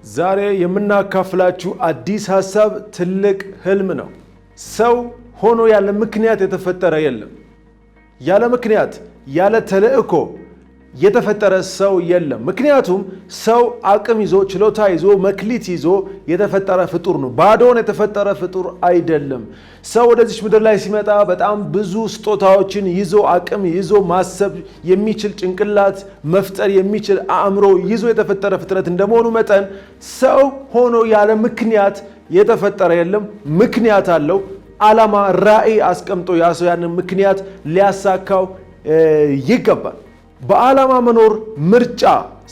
ዛሬ የምናካፍላችሁ አዲስ ሐሳብ ትልቅ ህልም ነው። ሰው ሆኖ ያለ ምክንያት የተፈጠረ የለም። ያለ ምክንያት ያለ ተልእኮ የተፈጠረ ሰው የለም። ምክንያቱም ሰው አቅም ይዞ ችሎታ ይዞ መክሊት ይዞ የተፈጠረ ፍጡር ነው። ባዶን የተፈጠረ ፍጡር አይደለም። ሰው ወደዚህ ምድር ላይ ሲመጣ በጣም ብዙ ስጦታዎችን ይዞ አቅም ይዞ ማሰብ የሚችል ጭንቅላት መፍጠር የሚችል አእምሮ ይዞ የተፈጠረ ፍጥረት እንደመሆኑ መጠን ሰው ሆኖ ያለ ምክንያት የተፈጠረ የለም። ምክንያት አለው። ዓላማ ራዕይ አስቀምጦ ያ ሰው ያንን ምክንያት ሊያሳካው ይገባል። በዓላማ መኖር ምርጫ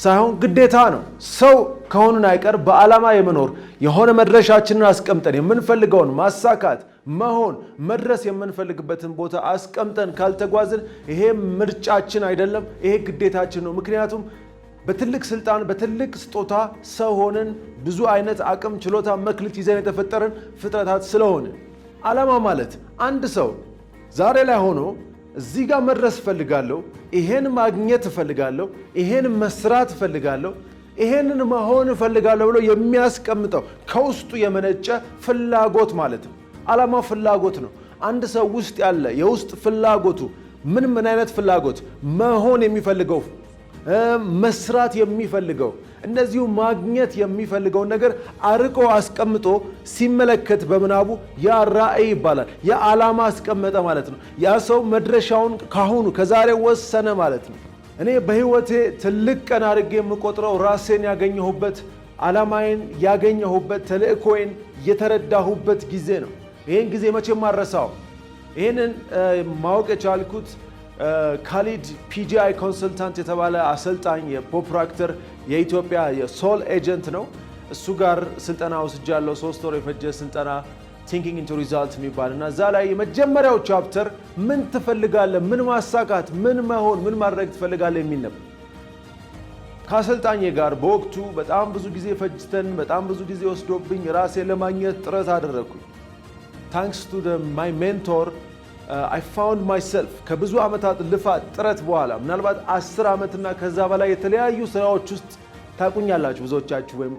ሳይሆን ግዴታ ነው። ሰው ከሆነን አይቀር በዓላማ የመኖር የሆነ መድረሻችንን አስቀምጠን የምንፈልገውን ማሳካት መሆን መድረስ የምንፈልግበትን ቦታ አስቀምጠን ካልተጓዝን ይሄ ምርጫችን አይደለም፣ ይሄ ግዴታችን ነው። ምክንያቱም በትልቅ ስልጣን በትልቅ ስጦታ ሰው ሆነን ብዙ አይነት አቅም ችሎታ መክሊት ይዘን የተፈጠረን ፍጥረታት ስለሆነ ዓላማ ማለት አንድ ሰው ዛሬ ላይ ሆኖ እዚህ ጋር መድረስ ፈልጋለሁ፣ ይሄን ማግኘት ፈልጋለሁ፣ ይሄን መስራት ፈልጋለሁ፣ ይሄንን መሆን ፈልጋለሁ ብሎ የሚያስቀምጠው ከውስጡ የመነጨ ፍላጎት ማለት ነው። ዓላማ ፍላጎት ነው። አንድ ሰው ውስጥ ያለ የውስጥ ፍላጎቱ ምን አይነት ፍላጎት መሆን የሚፈልገው መስራት የሚፈልገው እንደዚሁ ማግኘት የሚፈልገው ነገር አርቆ አስቀምጦ ሲመለከት በመናቡ ያ ራዕይ ይባላል። ያ ዓላማ አስቀመጠ ማለት ነው። ያ ሰው መድረሻውን ካሁኑ ከዛሬ ወሰነ ማለት ነው። እኔ በህይወቴ ትልቅ ቀን አድርጌ የምቆጥረው ራሴን ያገኘሁበት ዓላማዬን ያገኘሁበት ተልእኮዬን የተረዳሁበት ጊዜ ነው። ይሄን ጊዜ መቼም አልረሳው። ይሄንን ማወቅ የቻልኩት ካሊድ ፒጂአይ ኮንሰልታንት የተባለ አሰልጣኝ የፖፕራክተር የኢትዮጵያ የሶል ኤጀንት ነው። እሱ ጋር ስልጠና ወስጃለሁ። 3 ወር የፈጀ ስልጠና ቲንኪንግ ኢንቱ ሪዛልት የሚባልና እዛ ላይ የመጀመሪያው ቻፕተር ምን ትፈልጋለህ፣ ምን ማሳካት፣ ምን መሆን፣ ምን ማድረግ ትፈልጋለህ የሚል ነበር። ከአሰልጣኝ ጋር በወቅቱ በጣም ብዙ ጊዜ ፈጅተን በጣም ብዙ ጊዜ ወስዶብኝ ራሴን ለማግኘት ጥረት አደረግኩኝ። ታንክስ ቱ ማይ ሜንቶር I found myself ከብዙ ዓመታት ልፋት ጥረት በኋላ ምናልባት 10 ዓመትና ከዛ በላይ የተለያዩ ስራዎች ውስጥ ታቁኛላችሁ ብዙዎቻችሁ ወይም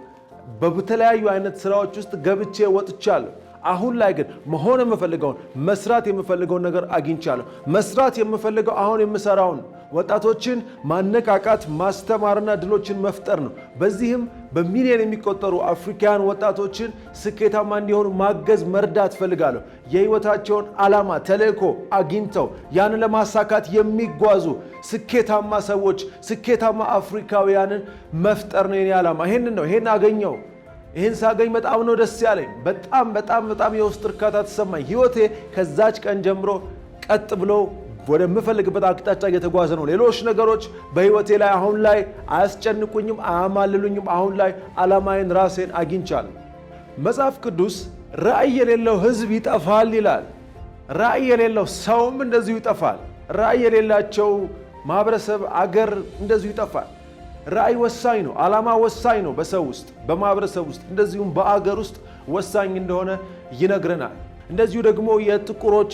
በተለያዩ አይነት ስራዎች ውስጥ ገብቼ ወጥቻለሁ። አሁን ላይ ግን መሆን የምፈልገውን መስራት የምፈልገውን ነገር አግኝቻለሁ። መስራት የምፈልገው አሁን የምሰራውን ወጣቶችን ማነቃቃት ማስተማርና ድሎችን መፍጠር ነው። በዚህም በሚሊዮን የሚቆጠሩ አፍሪካውያን ወጣቶችን ስኬታማ እንዲሆኑ ማገዝ መርዳት ፈልጋለሁ። የህይወታቸውን ዓላማ ተልእኮ አግኝተው ያን ለማሳካት የሚጓዙ ስኬታማ ሰዎች ስኬታማ አፍሪካውያንን መፍጠር ነው የኔ ዓላማ። ይሄን አገኘው። ይሄን ሳገኝ በጣም ነው ደስ ያለኝ። በጣም የውስጥ እርካታ ተሰማኝ። ህይወቴ ከዛች ቀን ጀምሮ ቀጥ ብሎ ወደምፈልግበት አቅጣጫ እየተጓዘ ነው። ሌሎች ነገሮች በህይወቴ ላይ አሁን ላይ አያስጨንቁኝም፣ አያማልሉኝም። አሁን ላይ ዓላማዬን ራሴን አግኝቻለሁ። መጽሐፍ ቅዱስ ራዕይ የሌለው ህዝብ ይጠፋል ይላል። ራዕይ የሌለው ሰውም እንደዚሁ ይጠፋል። ራዕይ የሌላቸው ማህበረሰብ አገር እንደዚሁ ይጠፋል። ራዕይ ወሳኝ ነው። ዓላማ ወሳኝ ነው። በሰው ውስጥ በማህበረሰብ ውስጥ እንደዚሁም በአገር ውስጥ ወሳኝ እንደሆነ ይነግረናል። እንደዚሁ ደግሞ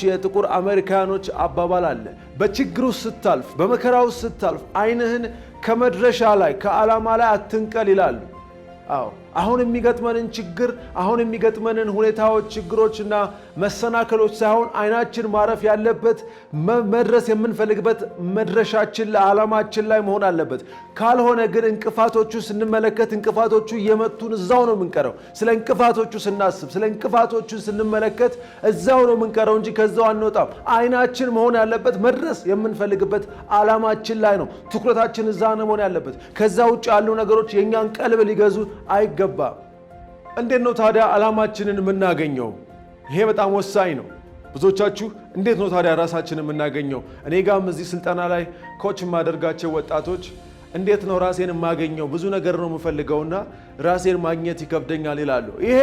የጥቁር አሜሪካኖች አባባል አለ። በችግሩ ስታልፍ በመከራው ስታልፍ ዓይንህን ከመድረሻ ላይ ከዓላማ ላይ አትንቀል ይላሉ። አሁን የሚገጥመንን ችግር አሁን የሚገጥመንን ሁኔታዎች ችግሮችና መሰናከሎች ሳይሆን ዓይናችን ማረፍ ያለበት መድረስ የምንፈልግበት መድረሻችን ላይ ዓላማችን ላይ መሆን አለበት። ካልሆነ ግን እንቅፋቶቹ ስንመለከት እንቅፋቶቹ እየመቱን እዛው ነው የምንቀረው። ስለ እንቅፋቶቹ ስናስብ ስለ እንቅፋቶቹ ስንመለከት እዛው ነው የምንቀረው እንጂ ከዛው አንወጣም። ዓይናችን መሆን ያለበት መድረስ የምንፈልግበት ዓላማችን ላይ ነው። ትኩረታችን እዛ ነው መሆን ያለበት። ከዛ ውጭ ያሉ ነገሮች የኛን ቀልብ ሊገዙ አይገባም። እንዴት ነው ታዲያ ዓላማችንን የምናገኘው? ይሄ በጣም ወሳኝ ነው። ብዙዎቻችሁ እንዴት ነው ታዲያ ራሳችንን የምናገኘው? እኔ ጋርም እዚህ ስልጠና ላይ ኮች የማደርጋቸው ወጣቶች እንዴት ነው ራሴን የማገኘው? ብዙ ነገር ነው የምፈልገውና ራሴን ማግኘት ይከብደኛል ይላሉ። ይሄ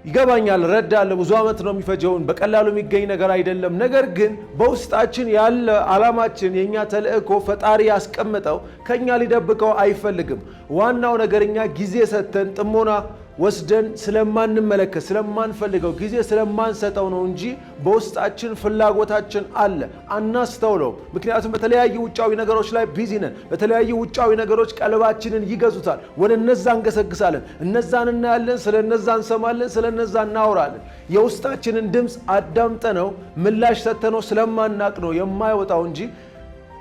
ይገባኛል፣ ረዳለሁ። ብዙ ዓመት ነው የሚፈጀውን፣ በቀላሉ የሚገኝ ነገር አይደለም። ነገር ግን በውስጣችን ያለ ዓላማችን የኛ ተልእኮ ፈጣሪ ያስቀመጠው ከኛ ሊደብቀው አይፈልግም። ዋናው ነገር እኛ ጊዜ ሰጥተን ጥሞና ወስደን ስለማንመለከት ስለማንፈልገው ጊዜ ስለማንሰጠው ነው እንጂ በውስጣችን ፍላጎታችን አለ አናስተውለው ምክንያቱም በተለያዩ ውጫዊ ነገሮች ላይ ቢዚ ነን በተለያዩ ውጫዊ ነገሮች ቀልባችንን ይገዙታል ወደ እነዛ እንገሰግሳለን እነዛን እናያለን ስለነዛ እንሰማለን ስለነዛ እናወራለን የውስጣችንን ድምጽ አዳምጠነው ምላሽ ሰተነው ስለማናቅ ነው የማይወጣው እንጂ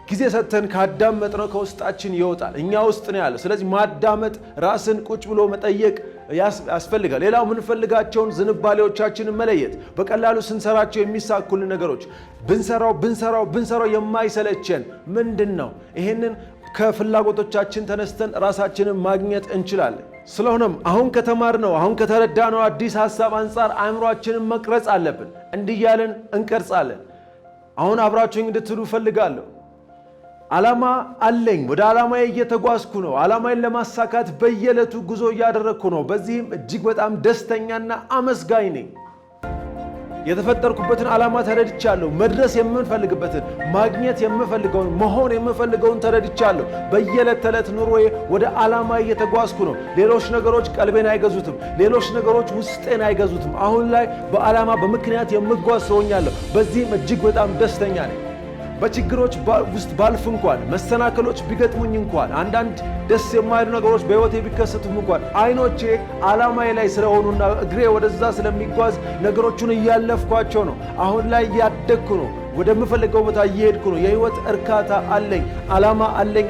ጊዜ ሰተን ካዳመጥነው ከውስጣችን ይወጣል እኛ ውስጥ ነው ያለው ስለዚህ ማዳመጥ ራስን ቁጭ ብሎ መጠየቅ ያስፈልጋል ሌላው ምን ፈልጋቸውን ዝንባሌዎቻችንን መለየት በቀላሉ ስንሰራቸው የሚሳኩልን ነገሮች ብንሰራው የማይሰለቸን ምንድነው ይሄንን ከፍላጎቶቻችን ተነስተን ራሳችንን ማግኘት እንችላለን ስለሆነም አሁን ከተማርነው አሁን ከተረዳነው አዲስ ሐሳብ አንፃር አእምሮአችንን መቅረጽ አለብን እንዲያለን እንቀርጻለን አሁን አብራችሁኝ እንድትሉ ፈልጋለሁ ዓላማ አለኝ ወደ ዓላማዬ እየተጓዝኩ ነው ዓላማዬን ለማሳካት በየለቱ ጉዞ እያደረኩ ነው በዚህም እጅግ በጣም ደስተኛና አመስጋኝ ነኝ የተፈጠርኩበትን ዓላማ ተረድቻለሁ መድረስ የምፈልግበትን ማግኘት የምፈልገውን መሆን የምፈልገውን ተረድቻለሁ በየለት ተለት ኑሮዬ ወደ ዓላማ እየተጓዝኩ ነው ሌሎች ነገሮች ቀልቤን አይገዙትም ሌሎች ነገሮች ውስጤን አይገዙትም አሁን ላይ በዓላማ በምክንያት የምጓዝ ሰውኛለሁ በዚህም እጅግ በጣም ደስተኛ ነኝ በችግሮች ውስጥ ባልፍ እንኳን መሰናከሎች ቢገጥሙኝ እንኳን አንዳንድ ደስ የማይሉ ነገሮች በህይወቴ ቢከሰቱም እንኳን አይኖቼ ዓላማዬ ላይ ስለሆኑና እግሬ ወደዛ ስለሚጓዝ ነገሮቹን እያለፍኳቸው ነው አሁን ላይ ያደግኩ ነው ወደምፈልገው ቦታ እየሄድኩ ነው የህይወት እርካታ አለኝ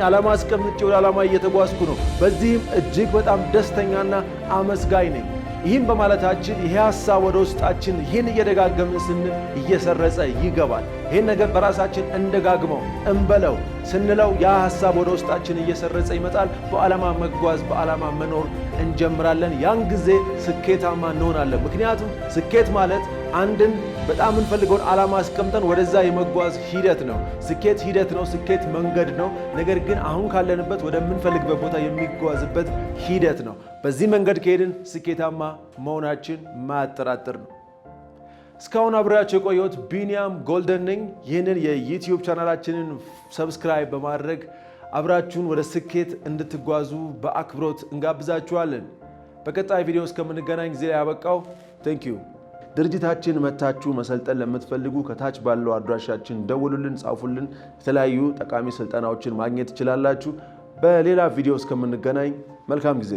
ዓላማ አስቀምጬ ወደ ዓላማ እየተጓዝኩ ነው በዚህም እጅግ በጣም ደስተኛና አመስጋኝ ነኝ ይህም በማለታችን ይሄ ሐሳብ ወደ ውስጣችን ይህን እየደጋገምን ስንል እየሰረጸ ይገባል ይህን ነገር በራሳችን እንደጋግመው እንበለው ስንለው ያ ሐሳብ ወደ ውስጣችን እየሰረጸ ይመጣል በዓላማ መጓዝ በዓላማ መኖር እንጀምራለን ያን ጊዜ ስኬታማ እንሆናለን ምክንያቱም ስኬት ማለት አንድን በጣም እንፈልገውን ዓላማ አስቀምጠን ወደዛ የመጓዝ ሂደት ነው ስኬት ሂደት ነው ስኬት መንገድ ነው ነገር ግን አሁን ካለንበት ወደምንፈልግበት ቦታ የሚጓዝበት ሂደት ነው በዚህ መንገድ ከሄድን ስኬታማ መሆናችን ማያጠራጥር ነው እስካሁን አብራችሁ የቆየሁት ቢንያም ጎልደን ነኝ ይህንን የዩቲዩብ ቻናላችንን ሰብስክራይብ በማድረግ አብራችሁን ወደ ስኬት እንድትጓዙ በአክብሮት እንጋብዛችኋለን በቀጣይ ቪዲዮ እስከምንገናኝ ጊዜ ያበቃው ቴንክ ዩ ድርጅታችን መታችሁ መሰልጠን ለምትፈልጉ ከታች ባለው አድራሻችን ደውሉልን ጻፉልን የተለያዩ ጠቃሚ ስልጠናዎችን ማግኘት ትችላላችሁ በሌላ ቪዲዮ እስከምንገናኝ መልካም ጊዜ